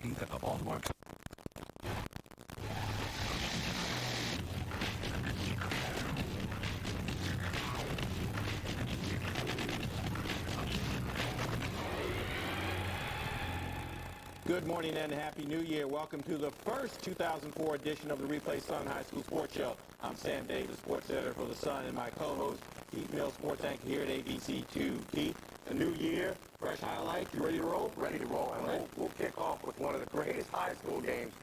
19th at the Baltimore. Good morning and Happy New Year. Welcome to the first 2004 edition of the Replay Sun High School Sports Show. I'm Sam Davis, sports editor for the Sun, and my co-host, Keith Mills, sports anchor here at ABC2. Keith, a new year, fresh highlights. You ready to roll? Ready to roll. And we'll kick off with one of the greatest high school games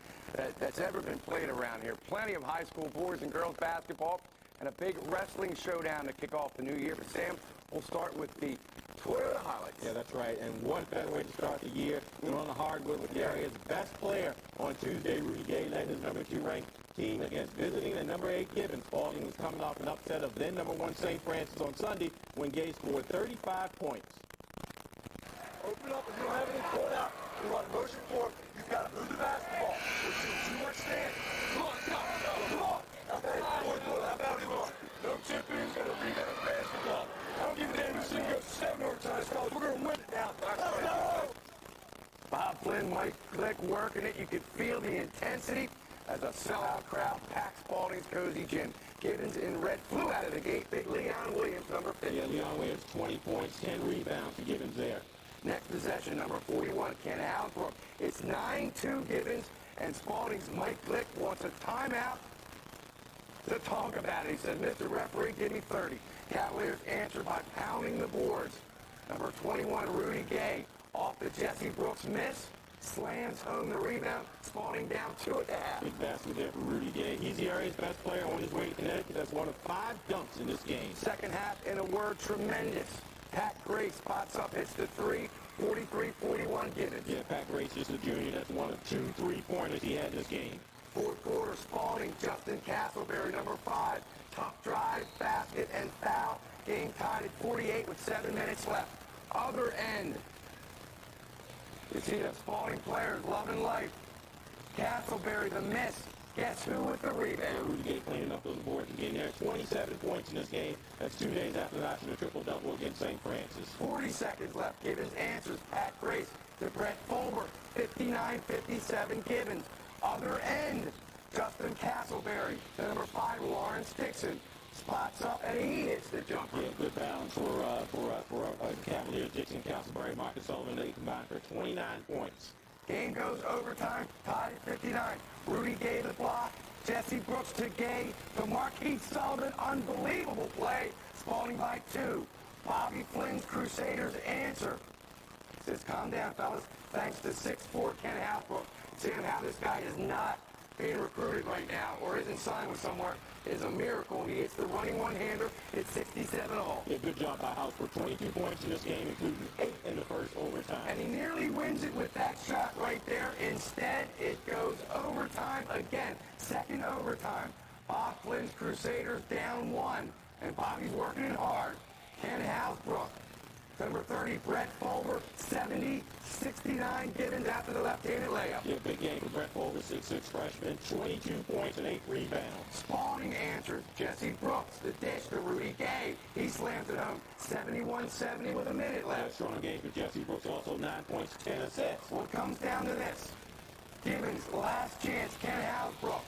that's ever been played around here. Plenty of high school boys and girls basketball and a big wrestling showdown to kick off the new year. But Sam, we'll start with the Toyota highlights. Yeah, that's right. And one better way to start the year, on the hardwood with the area's best player on Tuesday. Rudy Gay led his number 2 ranked team against visiting the number 8 Gibbons. Spalding was coming off an upset of then number 1 St. Francis on Sunday when Gay scored 35 points. Open up if you don't have any pulled out. You want to motion forward. You've got to move the basketball. We're doing too much stand. Come on, come on. No tipping, got to rebound the basketball. I don't give a damn if you go 7 overtimes, fellas. We're going to win it now. Bob Flynn, Mike Glick working it. You could feel the intensity as a sellout crowd packs Spalding's cozy gym. Gibbons in red flew out of the gate. Big Leon Williams, number 50. Yeah, Leon Williams, 20 points, 10 rebounds for Gibbons there. Next possession, number 41, Ken Allenbrook. It's 9-2 Gibbons, and Spalding's Mike Glick wants a timeout to talk about it. He said, Mr. Referee, give me 30. Cavaliers answer by pounding the boards. Number 21, Rudy Gay, off the Jesse Brooks miss, slams home the rebound. Spalding down 2 at the half. Big basket there for Rudy Gay. He's the area's best player on his way to Connecticut. That's one of 5 dunks in this game. Second half, in a word, tremendous. Pat Gray spots up, hits the 3, 43-41 Gibbons. Yeah, Pat Gray's just a junior. That's one of 2 3-pointers he had in this game. Fourth quarter, Spalding, Justin Castleberry, number 5. Tough drive, basket, and foul. Game tied at 48 with 7 minutes left. Other end. You see the Spalding players loving life. Castleberry, the miss. Guess who with the rebound? Rudy Gay cleaning up those boards again there. 27 points in this game. That's 2 days after notching a triple-double against St. Francis. 40 seconds left. Gibbons answers. Pat Grace to Brett Fulber. 59-57 Gibbons. Other end. Justin Castleberry. The number 5, Lawrence Dixon. Spots up and he hits the jumper. Yeah, good balance for Cavaliers. Dixon, Castleberry, Marcus Sullivan. They combined for 29 points. Game goes overtime, tied at 59. Rudy Gay the block. Jesse Brooks to Gay. To Marquise Sullivan. Unbelievable play. Spalding by 2. Bobby Flynn's Crusaders answer. Says, calm down, fellas. Thanks to 6'4" Ken Allenbrook. Seeing how this guy is not being recruited right now or isn't signed with somewhere is a miracle. He hits the running one-hander. It's 67 all. Yeah, good job by House for 22 points in this game, including 8 in the first overtime. And he nearly wins it with that shot right there. Instead, it goes overtime again. Second overtime. Bob Flynn's Crusaders down 1. And Bobby's working it hard. Ken Allenbrook. Number 30, Brett Fulber, 70-69 Gibbons after the left-handed layup. Yeah, big game for Brett Fulber, 6'6" freshman, 22 points and 8 rebounds. Spalding answers. Jesse Brooks, the dish to Rudy Gay. He slams it home, 71-70 with a minute left. Strong game for Jesse Brooks, also 9 points, 10 assists. Well, it comes down to this. Gibbons' last chance, Ken Allenbrook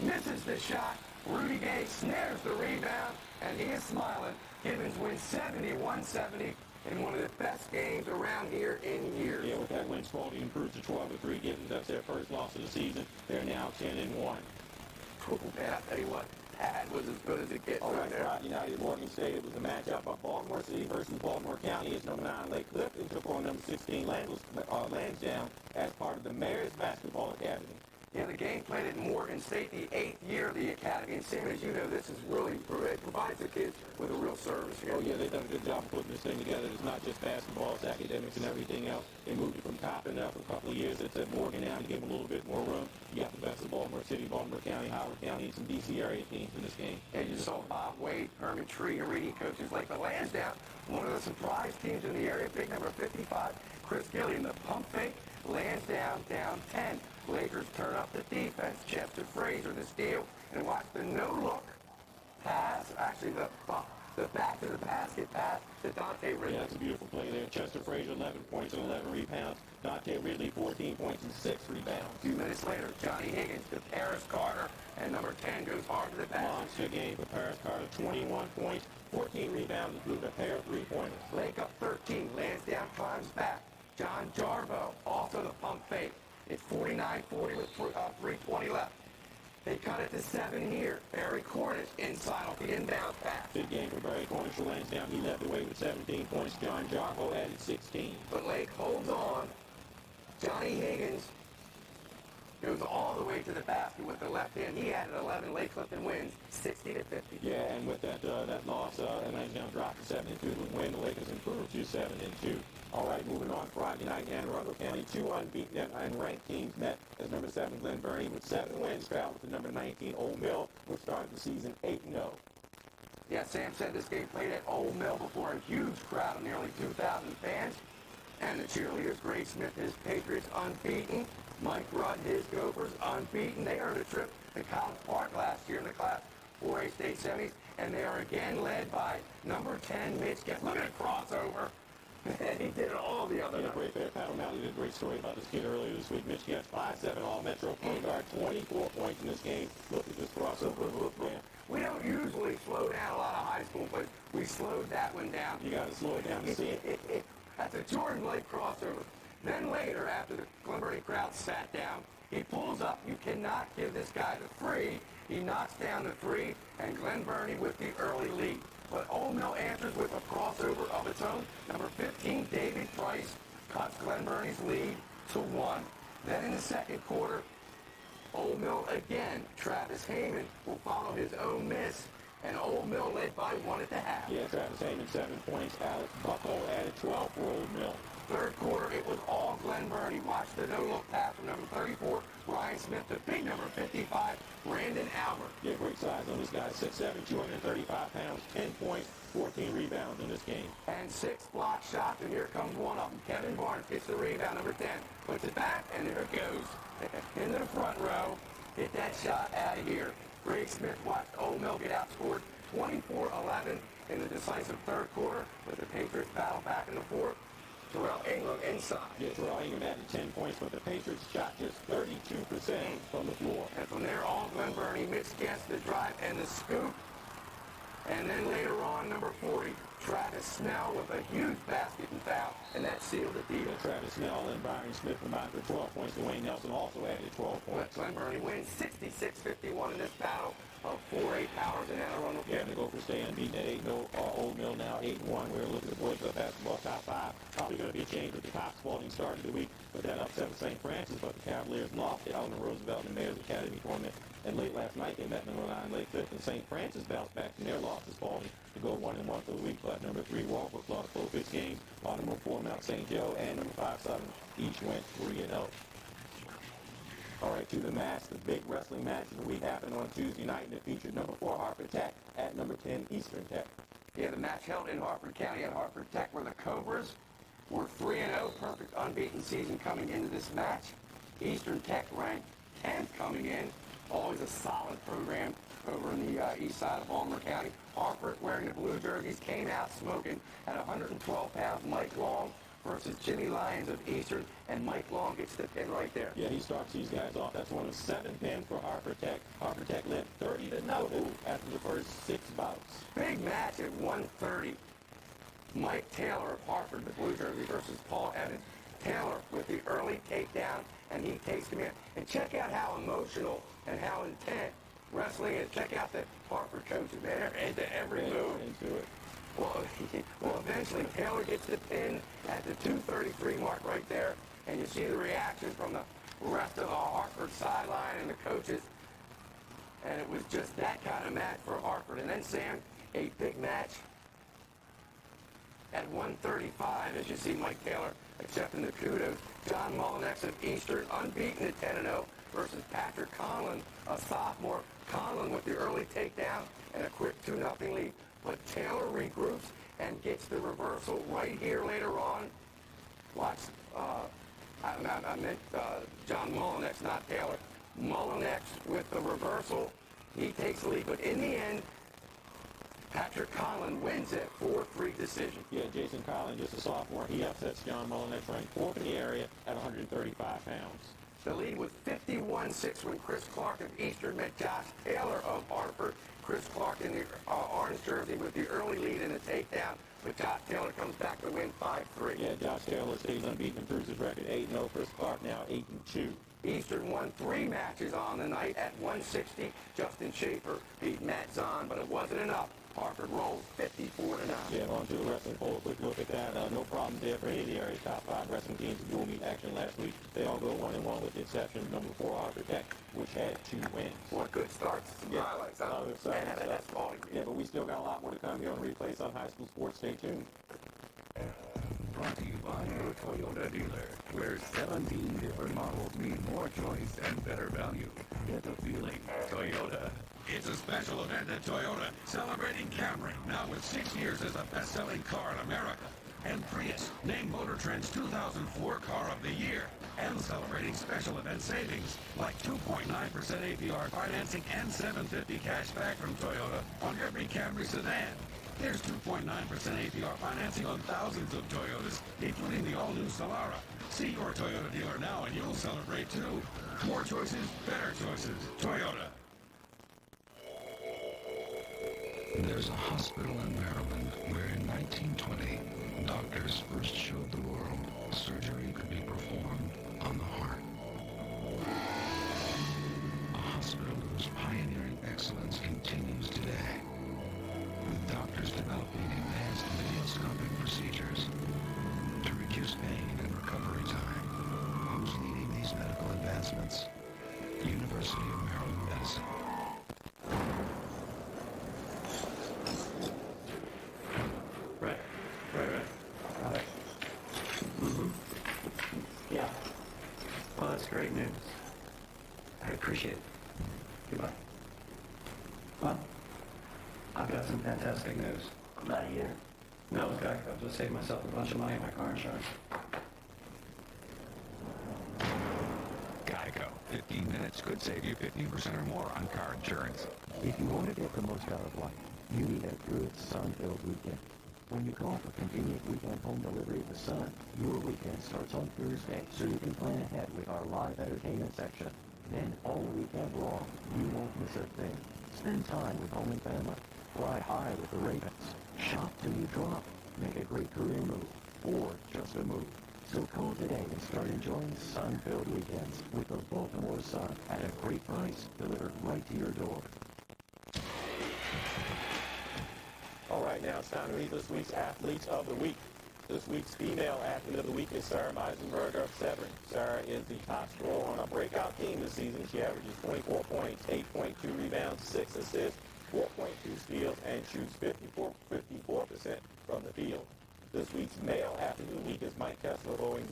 misses the shot. Rudy Gay snares the rebound, and he is smiling. Gibbons wins 71-70 in one of the best games around here in years. Yeah, with that win, Spalding improves to 12-3. Gibbons, that's their first loss of the season. They're now 10-1. Oh, man, I tell you what, that was as good as it gets right there. Friday night at Morgan State, it was a matchup of Baltimore City versus Baltimore County. It's number 9 Lake Clifton took on number 16 Lansdowne as part of the Mayor's Basketball Academy. Yeah, the game played at Morgan State, the 8th year of the academy. And Sam, as you know, this is really, it provides the kids with a real service here. Oh, yeah, they've done a good job of putting this thing together. It's not just basketball, it's academics and everything else. They moved it from Coppin up for a couple of years. It's at Morgan now to give them a little bit more room. You got the best of Baltimore City, Baltimore County, Howard County, and some D.C. area teams in this game. And you saw Bob Wade, Herman Tree, and reading coaches like the Lansdowne, one of the surprise teams in the area, big number 55, Chris Gillian, the pump fake, Lansdowne down 10. Lakers turn up the defense. Chester Frazier, the steal, and watch the no-look pass. Actually, the The back to the basket pass to Dante Ridley. Yeah, that's a beautiful play there. Chester Frazier, 11 points and 11 rebounds. Dante Ridley, 14 points and 6 rebounds. A few minutes later, Johnny Higgins to Paris Carter, and number 10 goes hard to the basket. Monster game for Paris Carter, 21 points, 14 rebounds, including a pair of three-pointers. Lake up 13, lands down, climbs back. John Jarbo, also the pump fake. It's 49-40 with 3:20 left. They cut it to 7 here. Barry Cornish inside off the inbound pass. Good game for Barry Cornish for Lansdowne. He led the way with 17 points. John Jarbo added 16. But Lake holds on. Johnny Higgins goes all the way to the basket with the left hand. He added 11. Lake Clifton wins 60-50. Yeah, and with that loss, Lansdowne dropped to 7-2 to win. The Lakers improved to 7-2. All right, moving on. Friday night, Anne Arundel County, 2 unbeaten and ranked teams met as number 7 Glen Burnie with 7 wins traveled to number 19 Old Mill, which started the season 8-0. Yeah, Sam said this game played at Old Mill before a huge crowd of nearly 2,000 fans. And the cheerleaders, Grace Smith, his Patriots, unbeaten. Mike Rudd, his Gophers, unbeaten. They earned a trip to College Park last year in the Class 4A state semis. And they are again led by number 10, Mitch Guest. Look at the crossover. And he did it all the other night. Great there. Pat O'Malley did a great story about this kid earlier this week. Mitch Guest, 5'7", all-metro point guard, 24 points in this game. Look at this crossover. Look, man. We don't usually slow down a lot of high school, but we slowed that one down. You got to slow it down to see it. That's a Jordan Lake crossover. Then later, after the Glen Burnie crowd sat down, he pulls up. You cannot give this guy the free. He knocks down the three, and Glen Burnie with the early lead. But Old Mill answers with a crossover of its own. Number 15, David Price, cuts Glen Burnie's lead to 1. Then in the second quarter, Old Mill again, Travis Heyman will follow his own miss, and Old Mill led by 1 at the half. Yeah, Travis Heyman, 7 points. Alex Buckle added 12 for Old Mill. Third quarter, it was all Glen Burnie. Watch the no-look pass from number 34, Ryan Smith, to big number 55, Brandon Albert. Yeah, great size on this guy. 6'7", 235 pounds, 10 points, 14 rebounds in this game. And 6 block shots, and here comes one of them. Kevin Barnes gets the rebound, number 10. Puts it back, and there it goes. Into the front row. Hit that shot out of here. Greg Smith watched Old Mill get outscored 24-11 in the decisive third quarter, with the Patriots battle back in the fourth. Terrell Ingram inside. Yeah, Terrell Ingram added 10 points, but the Patriots shot just 32% from the floor. And from there, all Glen Burnie, Mitch Guest, the drive and the scoop. And then later on, number 40, Travis Snell with a huge basket and foul, and that sealed the deal. Travis Snell and Byron Smith combined for 12 points. Dwayne Nelson also added 12 points. Glen Burnie wins 66-51 in this battle of 4A powers in Anne Arundel. Yeah, the Gophers stay unbeaten at 8-0. Old Mill now 8-1. We're looking at the boys' basketball top 5. Probably going to be a change with the Cox Spalding start of the week, but that upset with St. Francis. But the Cavaliers lost to Eleanor Roosevelt in the Mayor's Academy tournament. And late last night, they met number 9 Lake Fifth, and St. Francis bounced back from their loss to Spalding to go 1-1 for the week. But number 3 Walbrook lost both its games, while number 4 Mount St. Joe and number 5 Southern each went 3-0. All right, to the match. The big wrestling match of the week happened on Tuesday night, and it featured number 4 Hartford Tech at number 10 Eastern Tech. Yeah, the match held in Hartford County at Hartford Tech, where the Cobras were 3-0, perfect unbeaten season coming into this match. Eastern Tech ranked 10th coming in, always a solid program over in the east side of Baltimore County. Hartford, wearing the blue jerseys, came out smoking at 112 pounds. Mike Long versus Jimmy Lyons of Eastern, and Mike Long gets the pin right there. Yeah, he starts these guys off. That's one of 7 pins for Hartford Tech. Hartford Tech led 30-0 after the first 6 bouts. Big match at 1:30. Mike Taylor of Hartford, the blue jersey, versus Paul Evans. Taylor with the early takedown, and he takes him in. And check out how emotional and how intent wrestling is. Check out the Hartford coaches, man. They're into every move. Into it. Well, eventually Taylor gets the pin at the 2:33 mark right there, and you see the reaction from the rest of the Hartford sideline and the coaches, and it was just that kind of match for Hartford. And then, Sam, a big match at 1:35, as you see Mike Taylor accepting the kudos. John Mullinex of Eastern, unbeaten at 10-0, versus Patrick Conlon, a sophomore. Conlon with the early takedown and a quick 2-0 lead. But Taylor regroups and gets the reversal right here later on. Watch, I meant John Mullinex, not Taylor. Mullinex with the reversal. He takes the lead, but in the end, Patrick Dr. Collin wins it 4-3 decision. Yeah, Jason Collin, just a sophomore, he upsets John Mullen. That's ranked fourth in the area at 135 pounds. The lead was 51-6 when Chris Clark of Eastern met Josh Taylor of Hartford. Chris Clark in the orange jersey with the early lead in the takedown, but Josh Taylor comes back to win 5-3. Yeah, Josh Taylor stays unbeaten, improves his record 8-0. Chris Clark now 8-2. Eastern won 3 matches on the night at 160. Justin Schaefer beat Matt Zahn, but it wasn't enough. Hartford rolls 54-9. Yeah, on to the wrestling poll. Quick look at that. No problem there for any of the area's top 5 wrestling teams in dual meet action last week. They all go 1-1 with the exception of number 4 Hartford Tech, which had 2 wins. What good starts. Some highlights. That's falling. Yeah, but we still got a lot more to come here on Replay Sun High School Sports. Stay tuned. Brought to you by your Toyota dealer, where 17 different models mean more choice and better value. Get the feeling. Toyota. It's a special event at Toyota, celebrating Camry, now with 6 years as the best-selling car in America. And Prius, named Motor Trend's 2004 Car of the Year. And celebrating special event savings, like 2.9% APR financing and $750 cash back from Toyota on every Camry sedan. There's 2.9% APR financing on thousands of Toyotas, including the all-new Solara. See your Toyota dealer now and you'll celebrate too. More choices, better choices. Toyota. There's a hospital in Maryland where in 1920, doctors first showed the world surgery could be performed on the heart. A hospital whose pioneering excellence continues today, with doctors developing advanced videoscopic procedures to reduce pain and recovery time. Who's leading these medical advancements? University of Maryland Medicine. Right. Yeah. Well, that's great news. I appreciate it. Goodbye. Well, I've got some fantastic news. I'm not here. No, it's Geico. I'll just save myself a bunch of money on my car insurance. Geico. 15 minutes could save you 15% or more on car insurance. If you want to get the most out of life, you need a good sun-filled weekend. When you call for convenient weekend home delivery of the Sun, your weekend starts on Thursday, so you can plan ahead with our live entertainment section. Then all weekend long, you won't miss a thing. Spend time with home and family. Fly high with the Ravens. Shop till you drop. Make a great career move. Or just a move. So call today and start enjoying sun-filled weekends with the Baltimore Sun at a great price, delivered right to your door. All right, now it's time to meet this week's Athletes of the Week. This week's female athlete of the week is Sarah Meisenberg of Severn. Sarah is the top scorer on our breakout team this season. She averages 24 points, 8.2 rebounds, 6 assists, 4.2 steals, and shoots 54% from the field. This week's male athlete of the week is Mike Kessler of Owings.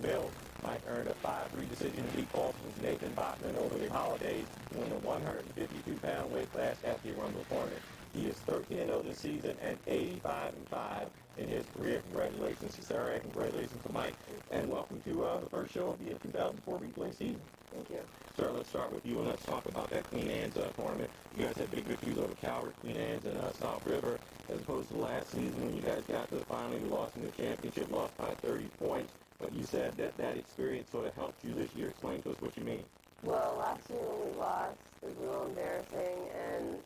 Mike earned a 5-3 decision to beat Baltimore's Nathan Bachman over the holidays to win the 152-pound weight class at the Rumble tournament. He is 13-0 this season and 85-5 in his career. Congratulations to Sarah and congratulations to Mike. And welcome to the first show of the 2004 replay season. Thank you. Sarah, let's start with you and let's talk about that Queen Anne's tournament. You guys had big victories over Calvert, Queen Anne's, and South River, as opposed to last season when you guys got to the final. You lost in the championship, lost by 30 points. But you said that experience sort of helped you this year. Explain to us what you mean. Well, last year when we lost, it was a little embarrassing, and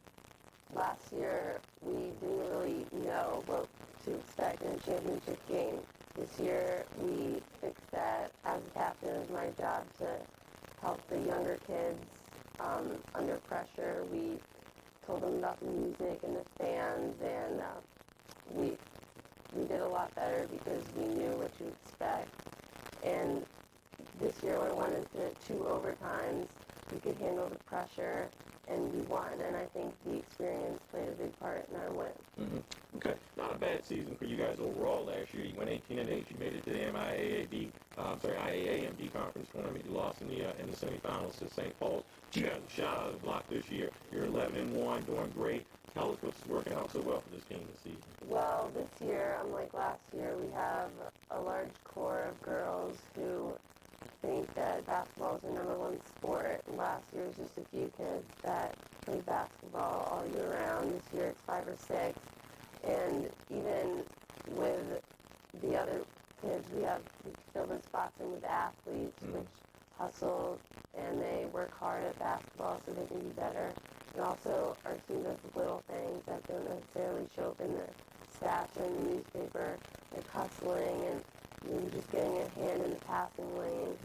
last year we didn't really know what to expect in a championship game. This year we fixed that. As a captain, it was my job to help the younger kids under pressure. We told them about the music and the fans, and we did a lot better because we knew what to expect. And this year when we went into 2 overtimes, we could handle the pressure, and we won. And I think the experience played a big part in our win. Mm-hmm. Okay, not a bad season for you guys overall last year. You went 18-8. You made it to the IAAMD conference tournament. You lost in the semifinals to St. Paul's. You guys a shot out of the block this year. You're 11-1, doing great. Tell us what's working out so well for this team this season. Well, this year, unlike last year, we have a large core of girls who think that basketball is the number one sport. Last year was just a few kids that played basketball all year round. This year it's 5 or 6. And even with the other kids, we have filled in spots in with the athletes, which hustle and they work hard at basketball so they can be better. And also our team does little things that don't necessarily show up in the stats or in the newspaper, like hustling and maybe just getting a hand in the passing lane.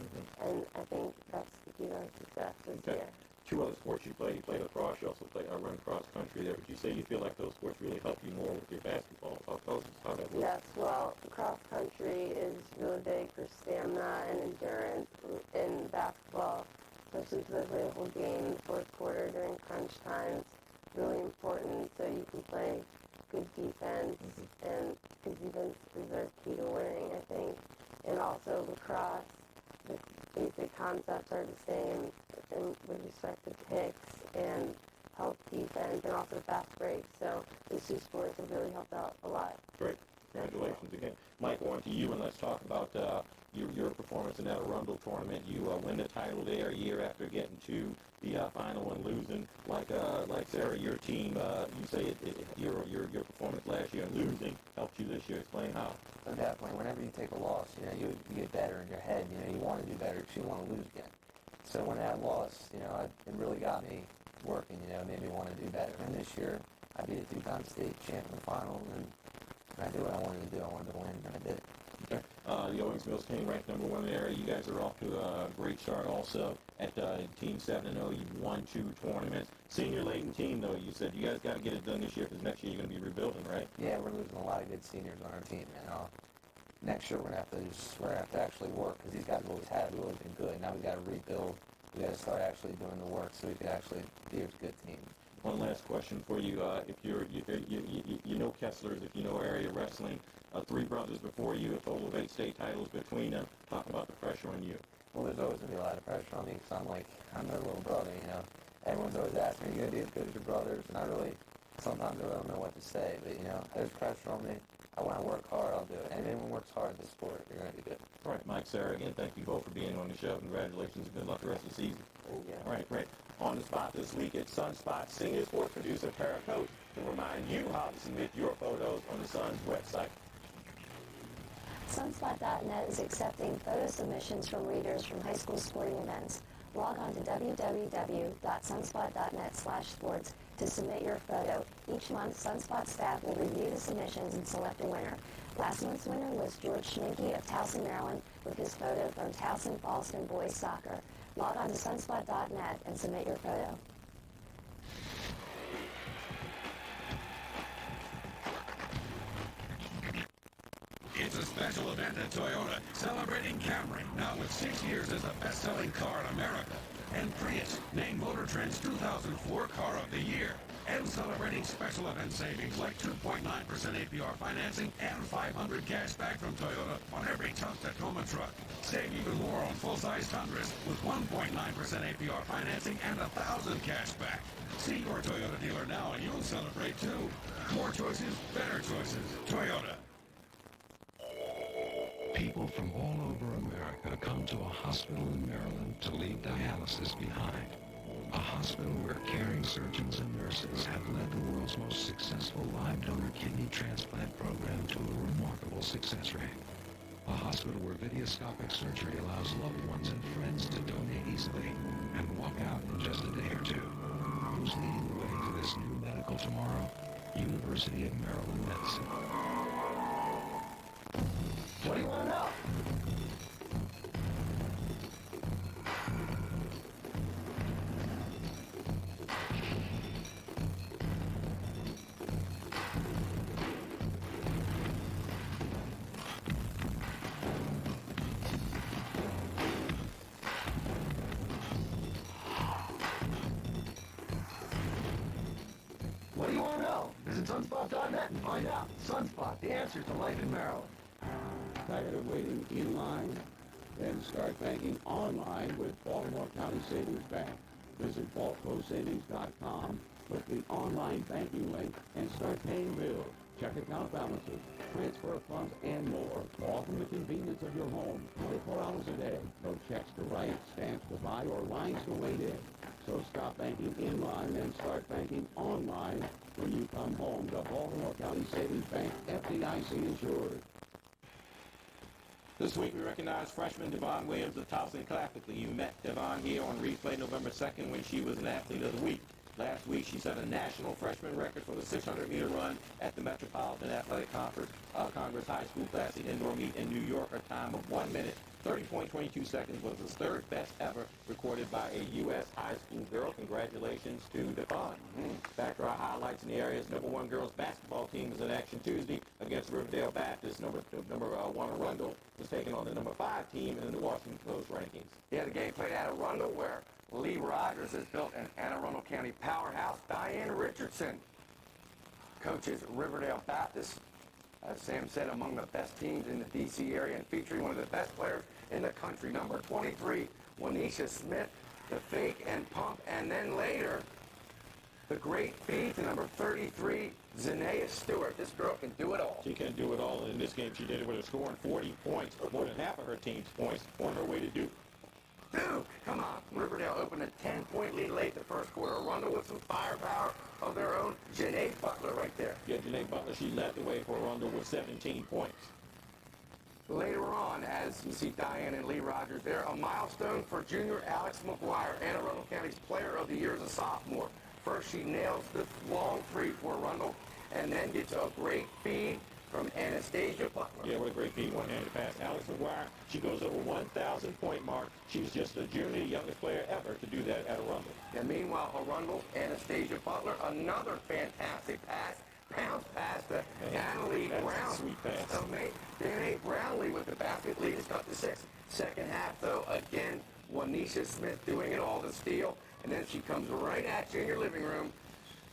And I think that's the key to our success this year. Two other sports you played lacrosse, you also run cross country there. Would you say you feel like those sports really help you more with your basketball coaches? How that works? Yes, well, cross country is really big for stamina and endurance in basketball, especially because I play the whole game in the fourth quarter during crunch time. It's really important so you can play good defense, and good defenses are key to winning, I think. And also lacrosse, the basic concepts are the same with respect to picks and help defense and also fast breaks. So these two sports have really helped out a lot. Great. Congratulations again. Mike, on to you, and let's talk about your performance in that Arundel tournament. You win the title there a year after getting to the final and losing. Like Sarah, your team, you say your performance last year and losing helped you this year. Explain how. So definitely, whenever you take a loss, you get better in your head. You want to do better because you want to lose again. So when that loss, it really got me working. Made me want to do better. And this year, I beat a two-time state champ in the final, and I did what I wanted to do. I wanted to win, and I did. Okay. The Owings Mills team ranked number one in the area. You guys are off to a great start also at Team 7-0. You've won 2 tournaments. Senior laden team, though, you said you guys got to get it done this year because next year you're going to be rebuilding, right? Yeah, we're losing a lot of good seniors on our team, man. Next year we're gonna have to actually work because these guys have always been good. Now we got to rebuild. We got to start actually doing the work so we can actually be a good team. One last question for you. If you know Kesslers, if you know area wrestling, 3 brothers before you, a total of 8 state titles between them. Talk about the pressure on you. Well, there's always going to be a lot of pressure on me because I'm their little brother, Everyone's always asking me, you going to be as good as your brothers? And sometimes I don't know what to say, but, there's pressure on me. I want to work hard, I'll do it. And anyone works hard in this sport, you're going to be good. All right, Mike, Sarah, again, thank you both for being on the show. Congratulations and good luck the rest of the season. Yeah. All right, great. On the spot this week, it's Sunspot senior sports producer Tara Coates to remind you how to submit your photos on the Sun's website. Sunspot.net is accepting photo submissions from readers from high school sporting events. Log on to www.sunspot.net/sports to submit your photo. Each month, Sunspot staff will review the submissions and select a winner. Last month's winner was George Schminke of Towson, Maryland, with his photo from Towson Ballston Boys Soccer. Log on to sunspot.net and submit your photo. It's a special event at Toyota, celebrating Camry, now with 6 years as the best-selling car in America. And Prius, named Motor Trend's 2004 Car of the Year. And celebrating special event savings like 2.9% APR financing and $500 cash back from Toyota on every tough Tacoma truck. Save even more on full-size Tundras with 1.9% APR financing and $1,000 cash back. See your Toyota dealer now and you'll celebrate too. More choices, better choices. Toyota. People from all over America come to a hospital in Maryland to leave dialysis behind. A hospital where caring surgeons and nurses have led the world's most successful live donor kidney transplant program to a remarkable success rate. A hospital where videoscopic surgery allows loved ones and friends to donate easily and walk out in just a day or 2. Who's leading the way to this new medical tomorrow? University of Maryland Medicine. What do you want to know? What do you want to know? Visit sunspot.net and find out. Sunspot, the answer to life in Maryland. Tired of waiting in line? Then start banking online with Baltimore County Savings Bank. Visit baltcosavings.com, click the online banking link, and start paying bills, check account balances, transfer funds, and more, all from the convenience of your home, 24 hours a day. No checks to write, stamps to buy, or lines to wait in. So stop banking in line and start banking online when you come home. home to Baltimore County Savings Bank, FDIC insured. This week we recognize freshman Devon Williams of Towson Classically. You met Devon here on replay November 2nd when she was an athlete of the week. Last week she set a national freshman record for the 600-meter run at the Metropolitan Athletic Congress High School Classic indoor meet in New York. Her time of 1 minute, 30.22 seconds was the third best ever recorded by a U.S. high school girl. Congratulations to Devon. Back to our highlights in the area's number one girls basketball team is in action Tuesday against Riverdale Baptist. Number one Arundel was taking on the number 5 team in the Washington Post rankings. Yeah, the game played at Arundel where Lee Rogers has built an Anne Arundel County powerhouse. Diane Richardson coaches Riverdale Baptist. As Sam said, among the best teams in the D.C. area and featuring one of the best players in the country. Number 23, Wanisha Smith, the fake and pump, and then later, the great feed to number 33, Zanea Stewart. This girl can do it all. She can do it all. In this game, she did it with a scoring 40 points, more than half of her team's points on her way to Duke. Duke, come on. Riverdale opened a 10-point lead late the first quarter. Arundel with some firepower of their own. Janae Butler right there. Yeah, Janae Butler, she led the way for Arundel with 17 points. Later on, as you see Diane and Lee Rogers there, a milestone for junior Alex McGuire, Anne Arundel County's Player of the Year as a sophomore. First, she nails the long three for Arundel, and then gets a great feed from Anastasia Butler. Yeah, what a great feed, one-handed pass. Alex McGuire, she goes over 1,000-point mark. She's just a junior, youngest player ever to do that at Arundel. And meanwhile, Arundel, Anastasia Butler, another fantastic pass. Bounce pass to Annalie Brown. Sweet pass. So, Danny Brownlee with the basket lead is up to 6. Second half, though, again, Wanisha Smith doing it all to steal. And then she comes right at you in your living room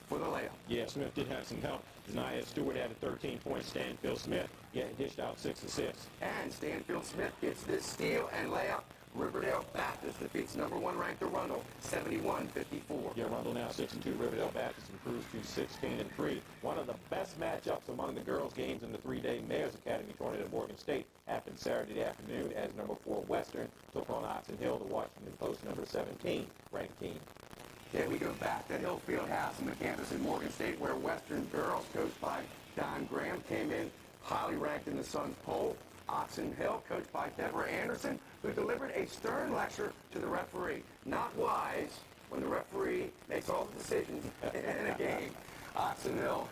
for the layup. Yeah, Smith did have some help. Zanaya Stewart added 13 points. Stanfield Smith, dished out 6 assists. And Stanfield Smith gets this steal and layup. Riverdale Baptist defeats number 1 ranked Arundel, 71-54. Yeah, Arundel now 6-2. Riverdale Baptist improves to 16-3. One of the best matchups among the girls' games in the 3-day Mayor's Academy tournament at Morgan State happened Saturday afternoon as number 4 Western took on Oxon Hill, the Washington Post number 17 ranked team. Yeah, we go back to Hill Fieldhouse on the campus in Morgan State where Western girls, coached by Don Graham, came in highly ranked in the Sun's poll. Oxon Hill, coached by Deborah Anderson, who delivered a stern lecture to the referee. Not wise when the referee makes all the decisions in a game. Oxon Hill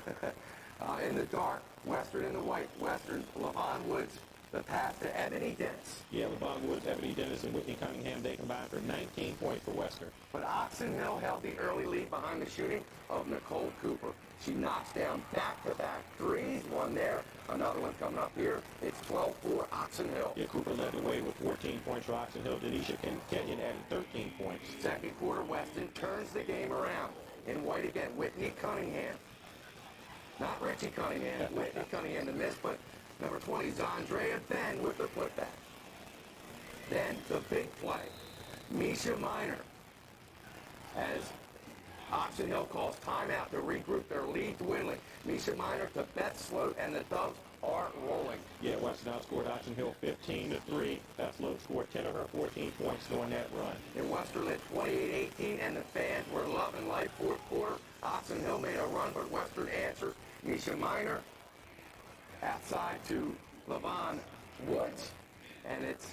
in the dark, Western in the white. Western, Levon Woods, the pass to Ebony Dennis. Yeah, Levon Woods, Ebony Dennis, and Whitney Cunningham, they combined for 19 points for Western. But Oxon Hill held the early lead behind the shooting of Nicole Cooper. She knocks down back-to-back threes. One there, another one coming up here. It's 12-4 Oxon Hill. Yeah, Cooper led the way with 14 points for Oxon Hill. Denisha Kenyon added 13 points. Second quarter, Weston turns the game around. In white again, Whitney Cunningham. Not Richie Cunningham, Whitney Cunningham to miss, but number 20 is Andrea Ben with the putback. Then the big play. Misha Minor, as Oxon Hill calls timeout to regroup their lead dwindling. Misha Minor to Beth Sloat, and the Doves are rolling. Yeah, Western outscored Oxon Hill 15-3. Beth Sloat scored 10 of her 14 points during that run. In Western led 28-18, and the fans were loving life. Fourth quarter, Oxon Hill made a run, but Western answered. Misha Minor outside to Levon Woods, and it's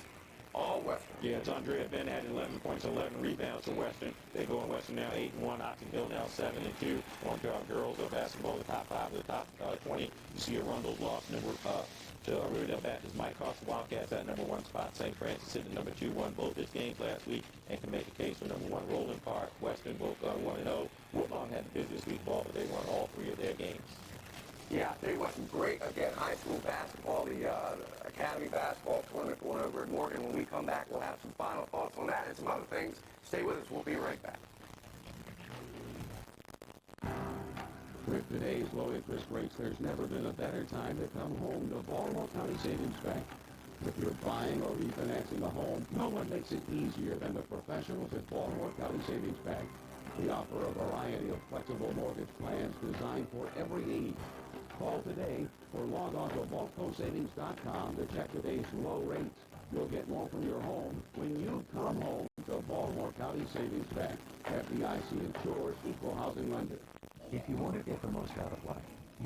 all Western. Yeah, it's Andrea Ben added 11 points, 11 rebounds to Western. They go in Western now 8-1. Oxon Hill now 7-2. On to our girls of basketball, the top 5 of the top 20. You see Arundel's lost number to Riverdale Baptist. Mike Cost, the Wildcats at number 1 spot. St. Francis sitting at number 2, won both its games last week and can make a case for number 1 Roland Park. Western both 1-0. Woodlawn had the busiest week ball, but they won all 3 of their games. Yeah, they wasn't great. Again, high school basketball, the Academy basketball tournament going over at Morgan. When we come back, we'll have some final thoughts on that and some other things. Stay with us. We'll be right back. With today's low interest rates, there's never been a better time to come home to Baltimore County Savings Bank. If you're buying or refinancing a home, no one makes it easier than the professionals at Baltimore County Savings Bank. We offer a variety of flexible mortgage plans designed for every need. Call today or log on to vaultcosavings.com to check today's low rates. You'll get more from your home when you come home to Baltimore County Savings Bank. FDIC insured, equal housing lender. If you want to get the most out of life,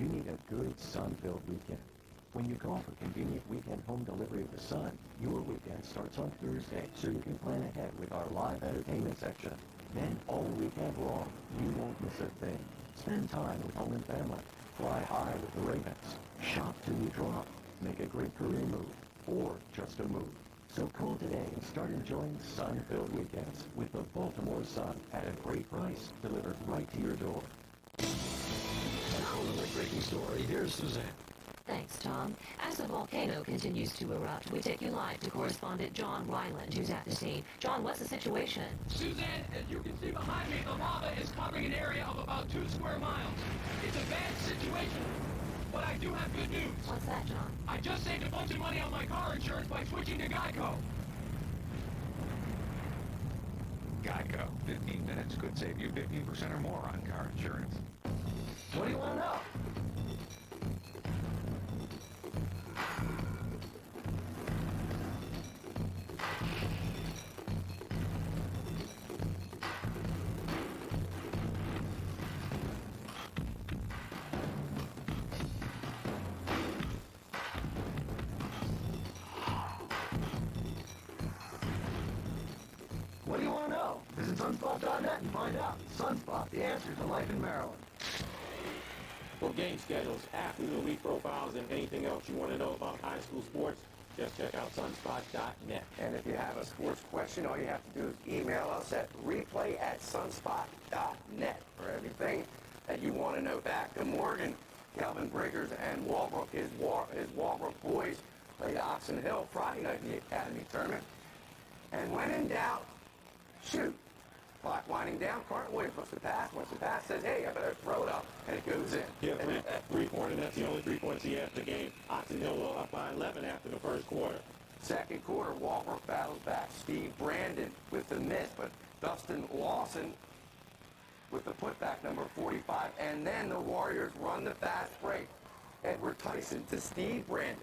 You need a good sun-filled weekend. When you call for convenient weekend home delivery of the sun, your weekend starts on Thursday, so you can plan ahead with our live entertainment section. Then all weekend long, you won't miss a thing. Spend time with home and family. Fly high with the Ravens. Shop till you drop. Make a great career move. Or just a move. So call today and start enjoying sun-filled weekends with the Baltimore Sun at a great price, delivered right to your door. Now another breaking story. Here's Suzanne. Thanks, Tom. As the volcano continues to erupt, we take you live to correspondent John Ryland, who's at the scene. John, what's the situation? Suzanne, as you can see behind me, the lava is covering an area of about 2 square miles. It's a bad situation, but I do have good news. What's that, John? I just saved a bunch of money on my car insurance by switching to Geico. Geico. 15 minutes could save you 15% or more on car insurance. What do you want to know? What do you want to know? Visit sunspot.net and find out. Sunspot, the answer to life in Maryland. For game schedules, athlete of the week profiles, and anything else you want to know about high school sports, just check out sunspot.net. And if you have a sports question, all you have to do is email us at replay@sunspot.net for everything that you want to know. Back to Morgan, Calvin Breakers and Walbrook, his Walbrook boys played Oxon Hill Friday night in the Academy tournament. And when in doubt, shoot. Clock winding down, Carter Williams wants to pass. Once the pass says, hey, I better throw it up, and it goes in. Yeah, 3-point, and that's the only 3 points he had in the game. Oxon Hill up by 11 after the first quarter. Second quarter, Walbrook battles back. Steve Brandon with the miss, but Dustin Lawson with the putback, number 45. And then the Warriors run the fast break. Edward Tyson to Steve Brandon.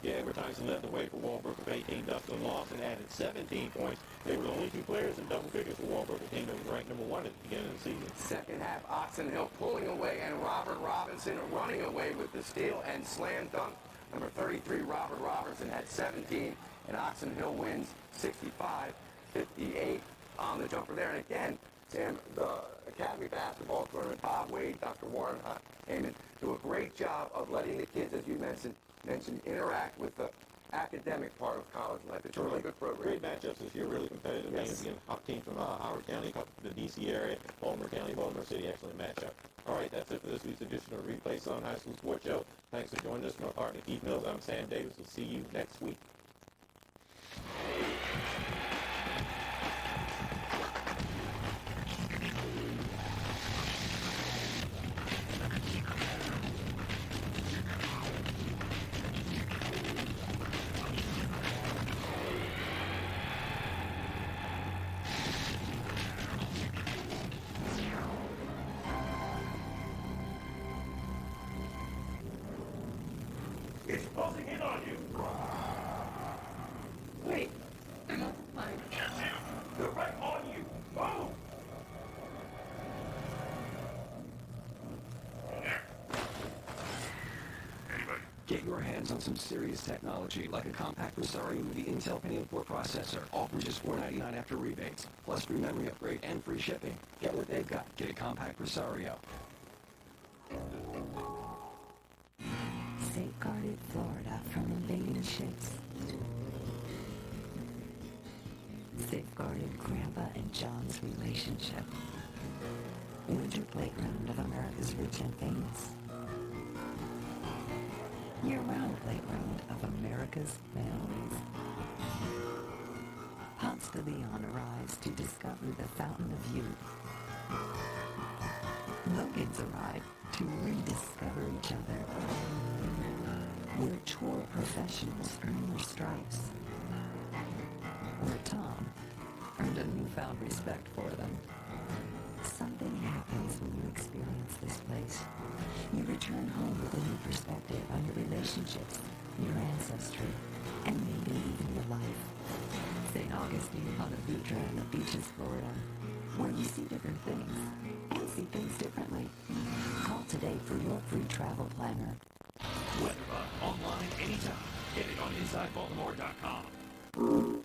Yeah, Edward Tyson led the way for Walbrook with 18. Dustin Lawson added 17 points. They were the only 2 players in double figures for Walbrook, a team that was ranked number 1 at the beginning of the season. Second half, Oxon Hill pulling away, and Robert Robinson running away with the steal and slam dunk. Number 33, Robert Robertson, had 17, and Oxon Hill wins 65-58 on the jumper there. And again, Sam, the Academy basketball tournament, Bob Wade, Dr. Warren Heyman, do a great job of letting the kids, as you mentioned, interact with the academic part of college life. It's a really good program. Great matchups this year, really competitive games against teams from Howard County, the D.C. area, Baltimore County, Baltimore City, excellent matchup. All right, that's it for this week's edition of Replay Sun High School Sports Show. Thanks for joining us from our partner, Keith Mills. I'm Sam Davis. We'll see you next week. It's closing in on you. Wait. They're right on you. Oh! Get your hands on some serious technology like a compact Rosario with the Intel Pentium 4 processor, all for just $499 after rebates, plus free memory upgrade and free shipping. Get what they've got. Get a compact Rosario. Safeguarded Florida from invading ships. Safeguarded Grandpa and John's relationship. Winter playground of America's rich and famous. Year-round playground of America's families. Hubs to be on a rise to discover the fountain of youth. Logan's arrive to rediscover each other. Where tour professionals earn their stripes. Where Tom earned a newfound respect for them. Something happens when you experience this place. You return home with a new perspective on your relationships, your ancestry, and maybe even your life. St. Augustine, Ponte and the beaches, Florida, where you see different things and see things differently. Call Call today for your free travel planner. Weather online anytime. Get it on InsideBaltimore.com.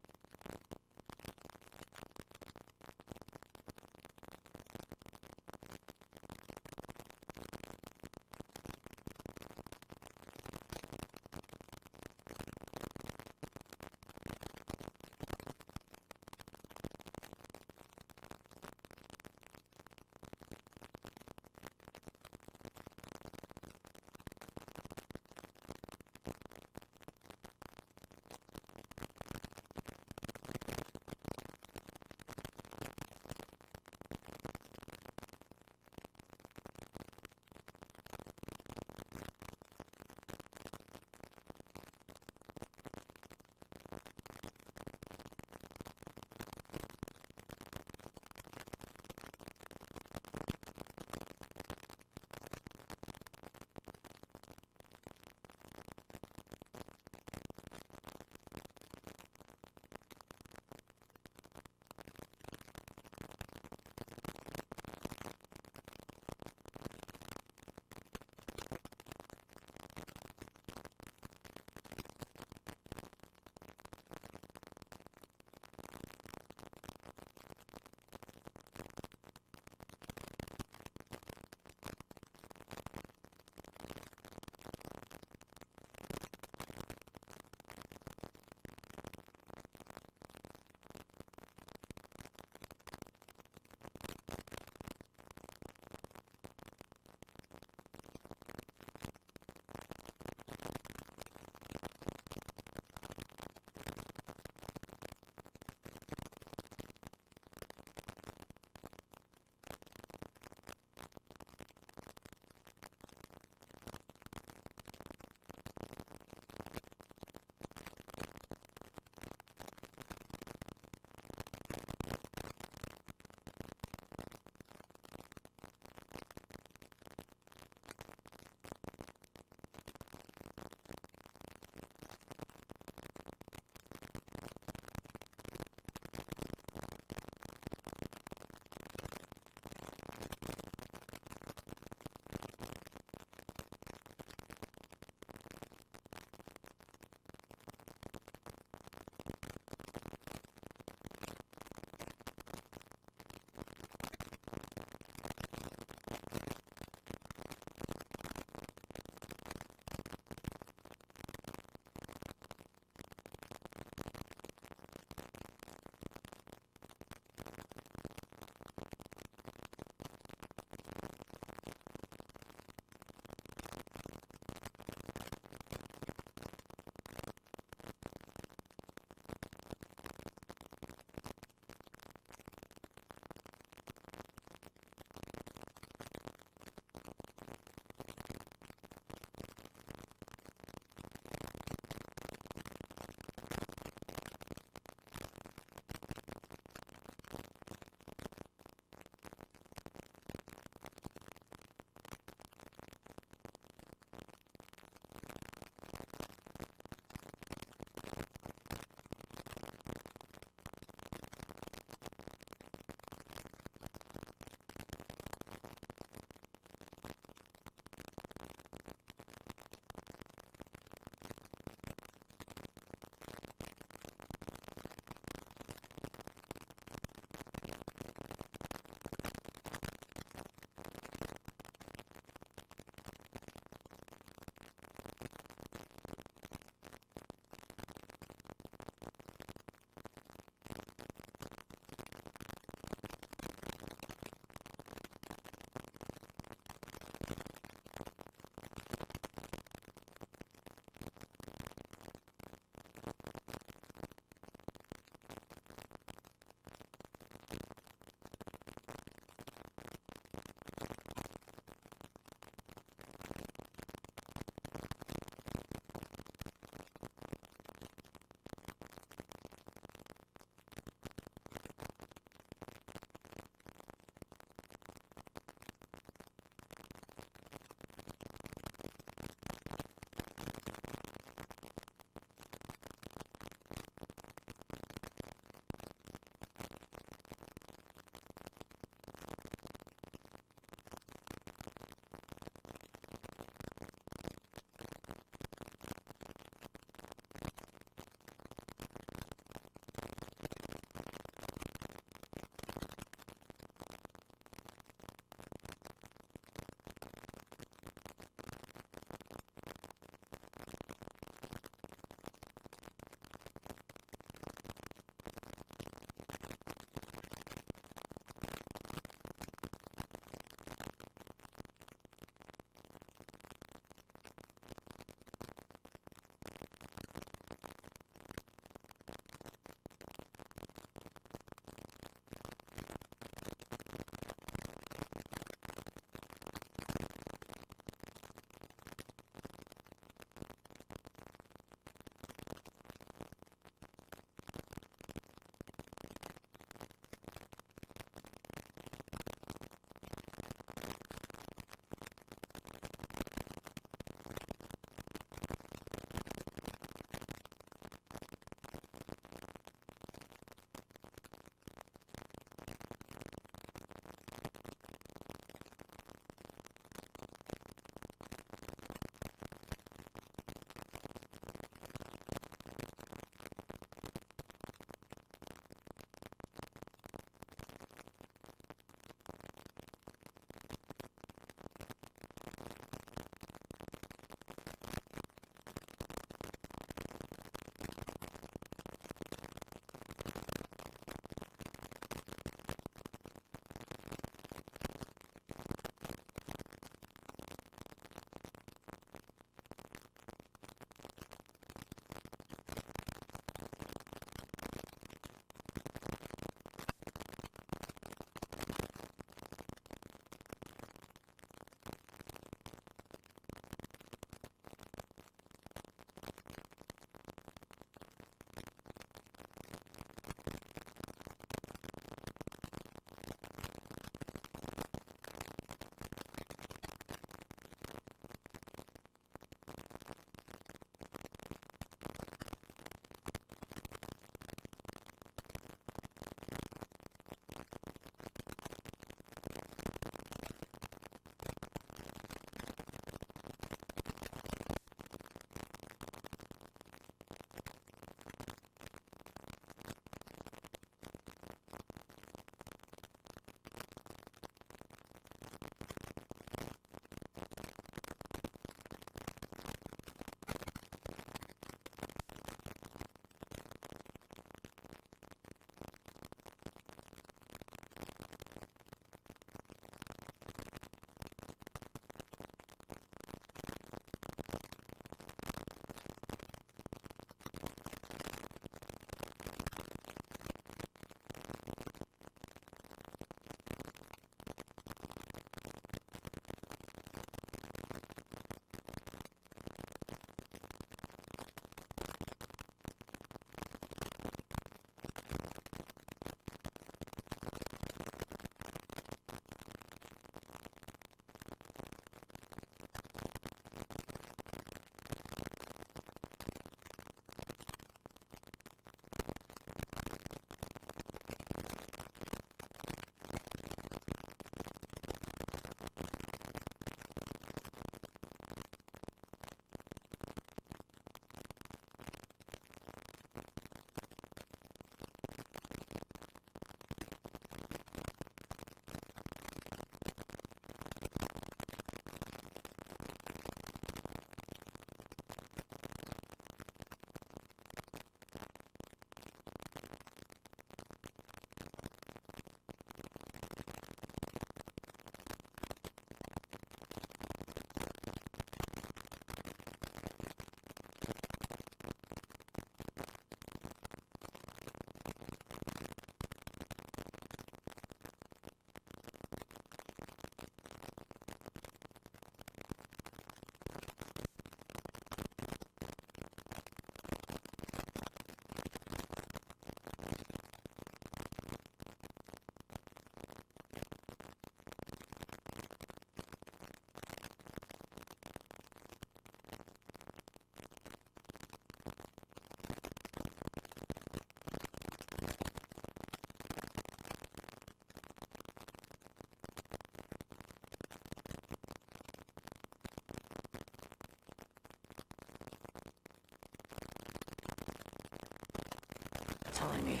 Jamie.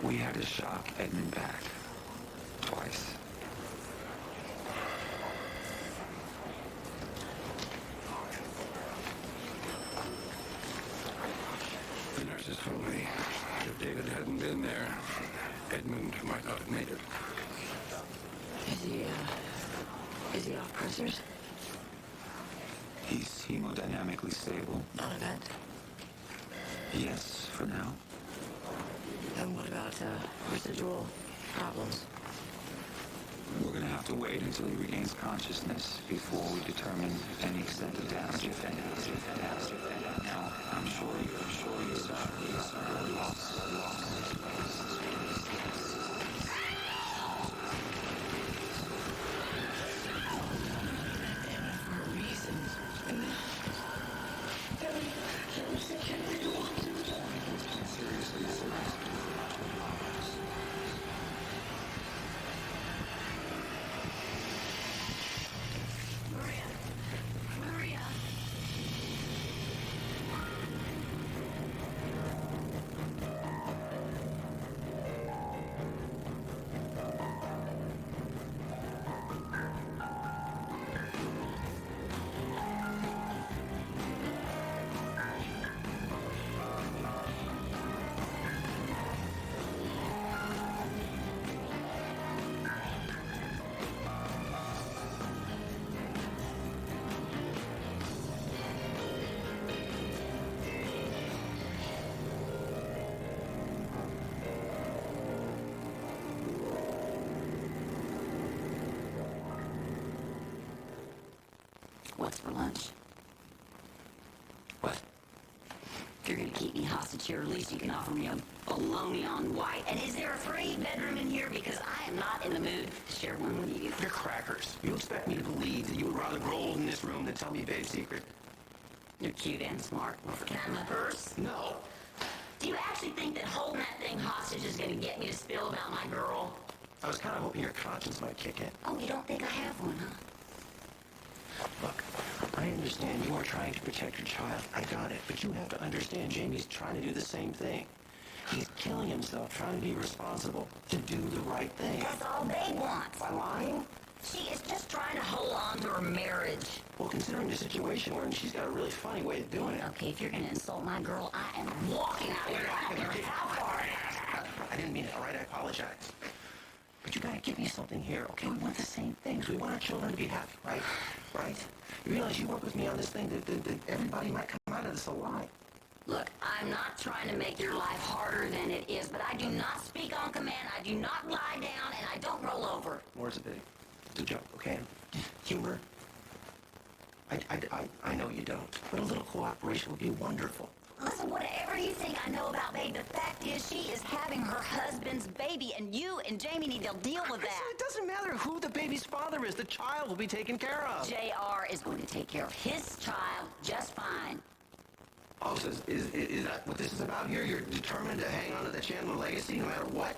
We had to shock Edmund back. Twice. The nurses told me if David hadn't been there, Edmund might not have made it. Is he off pressors? He's hemodynamically stable. Non-event. Yes, for now. And what about residual problems? We're gonna have to wait until he regains consciousness before we determine any extent of damage, if any. Now, I'm sure he's lost. What's for lunch? What? If you're gonna keep me hostage here, at least you can offer me a bologna on white. And is there a free bedroom in here? Because I am not in the mood to share one with you. You're crackers. You expect me to believe that you would rather grow old in this room than tell me Babe's secret? You're cute and smart. Well, can I have my purse? No. Do you actually think that holding that thing hostage is gonna get me to spill about my girl? I was kind of hoping your conscience might kick in. Oh, you don't think I have one, huh? Look, I understand you are trying to protect your child. I got it. But you have to understand Jamie's trying to do the same thing. He's killing himself trying to be responsible, to do the right thing. That's all they want. Am I lying? She is just trying to hold on to her marriage. Well, considering the situation we're in, she's got a really funny way of doing it. Okay, if you're gonna insult my girl, I am walking out of here. I don't care how far it is. I didn't mean it, all right? I apologize. But you gotta give me something here, okay? We want the same things. We want our children to be happy, right? Right? You realize you work with me on this thing that everybody might come out of this alive. Look, I'm not trying to make your life harder than it is, but I do not speak on command, I do not lie down, and I don't roll over. Words are big. It's a joke, okay? Humor. I know you don't, but a little cooperation would be wonderful. Listen, whatever you think I know about Babe, the fact is she is having her husband's baby, and you and Jamie need to deal with that. It doesn't matter who the baby's father is. The child will be taken care of. JR is going to take care of his child just fine. Oh, so is that what this is about here? You're determined to hang on to the Chandler legacy no matter what?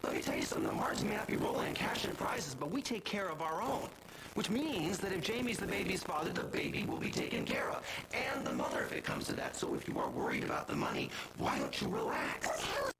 Let me tell you something. The Martins may not be rolling in cash and prizes, but we take care of our own. Which means that if Jamie's the baby's father, the baby will be taken care of. And the mother if it comes to that. So if you are worried about the money, why don't you relax? What the hell